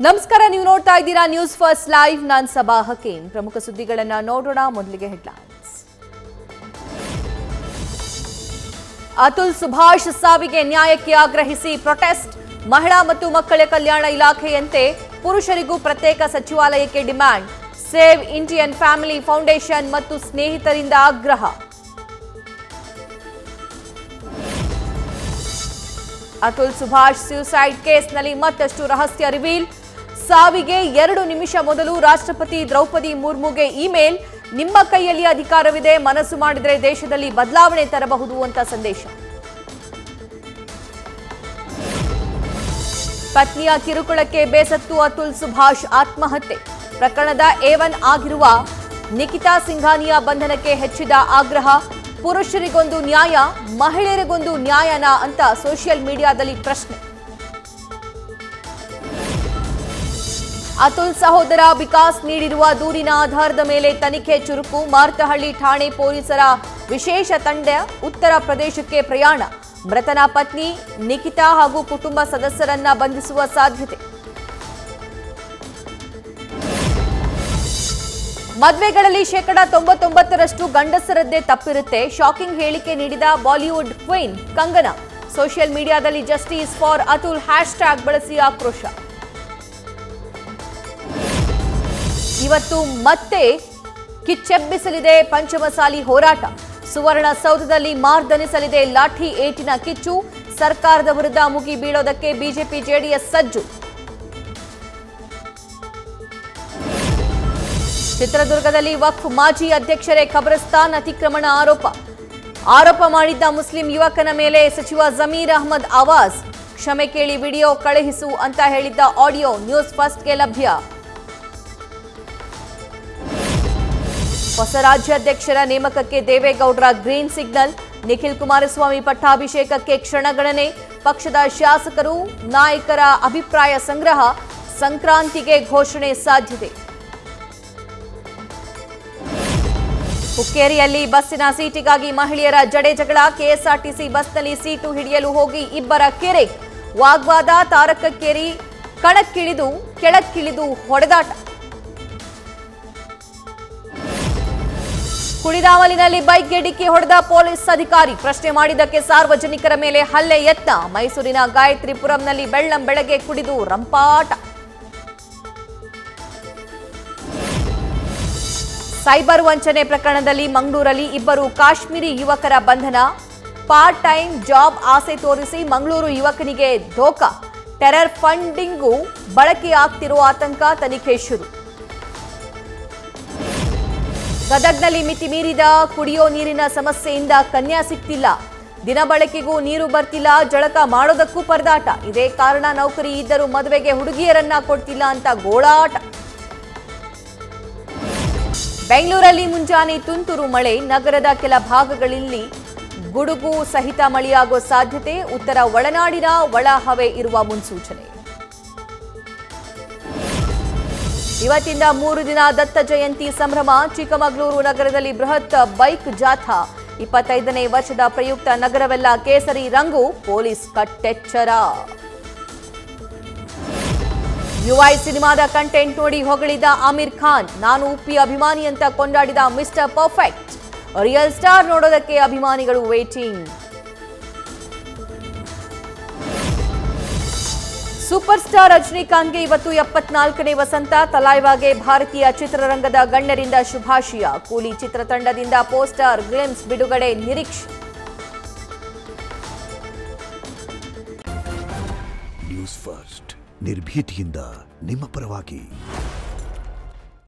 ನಮಸ್ಕಾರ, ನೀವು ನೋಡ್ತಾ ಇದ್ದೀರಾ ನ್ಯೂಸ್ ಫಸ್ಟ್ ಲೈವ್. ನಾನು ಸಬಾ ಹಕೀಂ. ಪ್ರಮುಖ ಸುದ್ದಿಗಳನ್ನು ನೋಡೋಣ. ಮೊದಲಿಗೆ ಹೆಡ್ಲೈನ್ಸ್. ಅತುಲ್ ಸುಭಾಷ್ ಸಾವಿಗೆ ನ್ಯಾಯಕ್ಕೆ ಆಗ್ರಹಿಸಿ ಪ್ರೊಟೆಸ್ಟ್. ಮಹಿಳಾ ಮತ್ತು ಮಕ್ಕಳ ಕಲ್ಯಾಣ ಇಲಾಖೆಯಂತೆ ಪುರುಷರಿಗೂ ಪ್ರತ್ಯೇಕ ಸಚಿವಾಲಯಕ್ಕೆ demand. Save Indian family foundation ಮತ್ತು ಸ್ನೇಹಿತರಿಂದ ಆಗ್ರಹ. ಅತುಲ್ ಸುಭಾಷ್ ಸ್ಯೂಸೈಡ್ ಕೇಸ್ನಲ್ಲಿ ಮತ್ತಷ್ಟು ರಹಸ್ಯ ರಿವೀಲ್. ಸಾವಿಗೆ 2 ನಿಮಿಷ ಮೊದಲು ರಾಷ್ಟ್ರಪತಿ ದ್ರೌಪದಿ ಮುರ್ಮುಗೆ ಇಮೇಲ್. ನಿಮ್ಮ ಕೈಯಲ್ಲಿ ಅಧಿಕಾರವಿದೆ, ಮನಸ್ಸು ಮಾಡಿದರೆ ದೇಶದಲ್ಲಿ ಬದಲಾವಣೆ ತರಬಹುದು ಅಂತ ಸಂದೇಶ. ಪತ್ನಿಯ ಕಿರುಕುಳಕ್ಕೆ ಬೇಸತ್ತು ಅತುಲ್ ಸುಭಾಷ್ ಆತ್ಮಹತ್ಯೆ. ಪ್ರಕರಣದ A1 ಆಗಿರುವ ನಿಖಿತಾ ಸಿಂಘಾನಿಯಾ ಬಂಧನಕ್ಕೆ ಹೆಚ್ಚಿದ ಆಗ್ರಹ. ಪುರುಷರಿಗೊಂದು ನ್ಯಾಯ, ಮಹಿಳೆಯರಿಗೊಂದು ನ್ಯಾಯನಾ ಅಂತ ಸೋಷಿಯಲ್ ಮೀಡಿಯಾದಲ್ಲಿ ಪ್ರಶ್ನೆ. ಅತುಲ್ ಸಹೋದರ ವಿಕಾಸ್ ನೀಡಿರುವ ದೂರಿನ ಆಧಾರದ ಮೇಲೆ ತನಿಖೆ ಚುರುಕು. ಮಾರ್ತಹಳ್ಳಿ ಠಾಣೆ ಪೊಲೀಸರ ವಿಶೇಷ ತಂಡ ಉತ್ತರ ಪ್ರದೇಶಕ್ಕೆ ಪ್ರಯಾಣ. ಮೃತನ ಪತ್ನಿ ನಿಖಿತಾ ಹಾಗೂ ಕುಟುಂಬ ಸದಸ್ಯರನ್ನ ಬಂಧಿಸುವ ಸಾಧ್ಯತೆ. ಮದುವೆಗಳಲ್ಲಿ 99% ಗಂಡಸರದ್ದೇ ತಪ್ಪಿರುತ್ತೆ. ಶಾಕಿಂಗ್ ಹೇಳಿಕೆ ನೀಡಿದ ಬಾಲಿವುಡ್ ಕ್ವೀನ್ ಕಂಗನಾ. ಸೋಷಿಯಲ್ ಮೀಡಿಯಾದಲ್ಲಿ ಜಸ್ಟಿಸ್ ಫಾರ್ ಅತುಲ್ ಹ್ಯಾಶ್ಟ್ಯಾಗ್ ಬಳಸಿ ಆಕ್ರೋಶ. ಇವತ್ತು ಮತ್ತೆ ಕಿಚ್ಚೆಬ್ಬಿಸಲಿದೆ ಪಂಚಮಸಾಲಿ ಹೋರಾಟ. ಸುವರ್ಣಸೌಧದಲ್ಲಿ ಮಾರ್ದನಿಸಲಿದೆ ಲಾಠಿ ಏಟಿನ ಕಿಚ್ಚು. ಸರ್ಕಾರದ ವಿರುದ್ಧ ಮುಗಿ ಬೀಳೋದಕ್ಕೆ ಬಿಜೆಪಿ ಜೆಡಿಎಸ್ ಸಜ್ಜು. ಚಿತ್ರದುರ್ಗದಲ್ಲಿ ವಕ್ಫ್ ಮಾಜಿ ಅಧ್ಯಕ್ಷರೇ ಖಬರಸ್ತಾನ್ ಅತಿಕ್ರಮಣ ಆರೋಪ ಮಾಡಿದ್ದ ಮುಸ್ಲಿಂ ಯುವಕನ ಮೇಲೆ ಸಚಿವ ಜಮೀರ್ ಅಹ್ಮದ್ ಆವಾಜ್. ಕ್ಷಮೆ ಕೇಳಿ ವಿಡಿಯೋ ಕಳುಹಿಸು ಅಂತ ಹೇಳಿದ್ದ ಆಡಿಯೋ ನ್ಯೂಸ್ ಫಸ್ಟ್ಗೆ ಲಭ್ಯ. ಹೊಸ ರಾಜ್ಯಾಧ್ಯಕ್ಷರ ನೇಮಕಕ್ಕೆ ದೇವೇಗೌಡರ ಗ್ರೀನ್ ಸಿಗ್ನಲ್. ನಿಖಿಲ್ ಕುಮಾರಸ್ವಾಮಿ ಪಟ್ಟಾಭಿಷೇಕಕ್ಕೆ ಕ್ಷಣಗಣನೆ. ಪಕ್ಷದ ಶಾಸಕರು ನಾಯಕರ ಅಭಿಪ್ರಾಯ ಸಂಗ್ರಹ. ಸಂಕ್ರಾಂತಿಗೆ ಘೋಷಣೆ ಸಾಧ್ಯತೆ. ಹುಕ್ಕೇರಿಯಲ್ಲಿ ಬಸ್ಸಿನ ಸೀಟಿಗಾಗಿ ಮಹಿಳೆಯರ ಜಗಳ. ಕೆಎಸ್ಆರ್ಟಿಸಿ ಬಸ್ನಲ್ಲಿ ಸೀಟು ಹಿಡಿಯಲು ಹೋಗಿ ಇಬ್ಬರ ಕೆರೆ ವಾಗ್ವಾದ. ತಾರಕಕ್ಕೇರಿ ಕೆಳಕ್ಕಿಳಿದು ಹೊಡೆದಾಟ. ಕುಡಿದಾಮಲಿನಲ್ಲಿ ಬೈಕ್ಗೆ ಡಿಕ್ಕಿ ಹೊಡೆದ ಪೊಲೀಸ್ ಅಧಿಕಾರಿ. ಪ್ರಶ್ನೆ ಮಾಡಿದ್ದಕ್ಕೆ ಸಾರ್ವಜನಿಕರ ಮೇಲೆ ಹಲ್ಲೆ ಯತ್ನ. ಮೈಸೂರಿನ ಗಾಯತ್ರಿಪುರಂನಲ್ಲಿ ಬೆಳ್ಳಂಬೆಳಗ್ಗೆ ಕುಡಿದು ರಂಪಾಟ. ಸೈಬರ್ ವಂಚನೆ ಪ್ರಕರಣದಲ್ಲಿ ಮಂಗಳೂರಲ್ಲಿ ಇಬ್ಬರು ಕಾಶ್ಮೀರಿ ಯುವಕರ ಬಂಧನ. ಪಾರ್ಟ್ ಟೈಮ್ ಜಾಬ್ ಆಸೆ ತೋರಿಸಿ ಮಂಗಳೂರು ಯುವಕನಿಗೆ ಧೋಕಾ. ಟೆರರ್ ಫಂಡಿಂಗು ಬಳಕೆಯಾಗ್ತಿರೋ ಆತಂಕ. ತನಿಖೆ ಶುರು. ಗದಗ್ನಲ್ಲಿ ಮಿತಿ ಮೀರಿದ ಕುಡಿಯೋ ನೀರಿನ ಸಮಸ್ಯೆಯಿಂದ ಕನ್ಯಾ ಸಿಗ್ತಿಲ್ಲ. ದಿನ ಬಳಕೆಗೂ ನೀರು ಬರ್ತಿಲ್ಲ. ಜಳಕ ಮಾಡೋದಕ್ಕೂ ಪರದಾಟ. ಇದೇ ಕಾರಣ ನೌಕರಿ ಇದ್ದರೂ ಮದುವೆಗೆ ಹುಡುಗಿಯರನ್ನ ಕೊಡ್ತಿಲ್ಲ ಅಂತ ಗೋಳಾಟ. ಬೆಂಗಳೂರಲ್ಲಿ ಮುಂಜಾನೆ ತುಂತುರು ಮಳೆ. ನಗರದ ಕೆಲ ಭಾಗಗಳಲ್ಲಿ ಗುಡುಗು ಸಹಿತ ಮಳೆಯಾಗುವ ಸಾಧ್ಯತೆ. ಉತ್ತರ ಒಳನಾಡಿನ ಒಳಹವೆ ಇರುವ ಮುನ್ಸೂಚನೆ. ಇವತ್ತಿಂದ 3 ದಿನ ದತ್ತ ಜಯಂತಿ ಸಂಭ್ರಮ. ಚಿಕ್ಕಮಗಳೂರು ನಗರದಲ್ಲಿ ಬೃಹತ್ ಬೈಕ್ ಜಾಥಾ. 25ನೇ ವರ್ಷದ ಪ್ರಯುಕ್ತ ನಗರವೆಲ್ಲ ಕೇಸರಿ ರಂಗು. ಪೊಲೀಸ್ ಕಟ್ಟೆಚ್ಚರ. ಯುಐ ಸಿನಿಮಾದ ಕಂಟೆಂಟ್ ನೋಡಿ ಹೊಗಳಿದ ಆಮಿರ್ ಖಾನ್. ನಾನು ಉಪ್ಪಿ ಅಭಿಮಾನಿ ಅಂತ ಕೊಂಡಾಡಿದ ಮಿಸ್ಟರ್ ಪರ್ಫೆಕ್ಟ್. ರಿಯಲ್ ಸ್ಟಾರ್ ನೋಡೋದಕ್ಕೆ ಅಭಿಮಾನಿಗಳು ವೇಟಿಂಗ್. ಸೂಪರ್ ಸ್ಟಾರ್ ರಜನಿಕಾಂತ್ಗೆ ಇವತ್ತು 74ನೇ ವಸಂತ. ತಲೈವಾಗೆ ಭಾರತೀಯ ಚಿತ್ರರಂಗದ ಗಣ್ಯರಿಂದ ಶುಭಾಶಯ. ಕೂಲಿ ಚಿತ್ರತಂಡದಿಂದ ಪೋಸ್ಟರ್ ಗ್ಲಿಮ್ಸ್ ಬಿಡುಗಡೆ ನಿರೀಕ್ಷೆ. ನ್ಯೂಸ್ ಫಸ್ಟ್ ನಿರ್ಭೀತಿಯಿಂದ ನಿಮ್ಮ ಪರವಾಗಿ.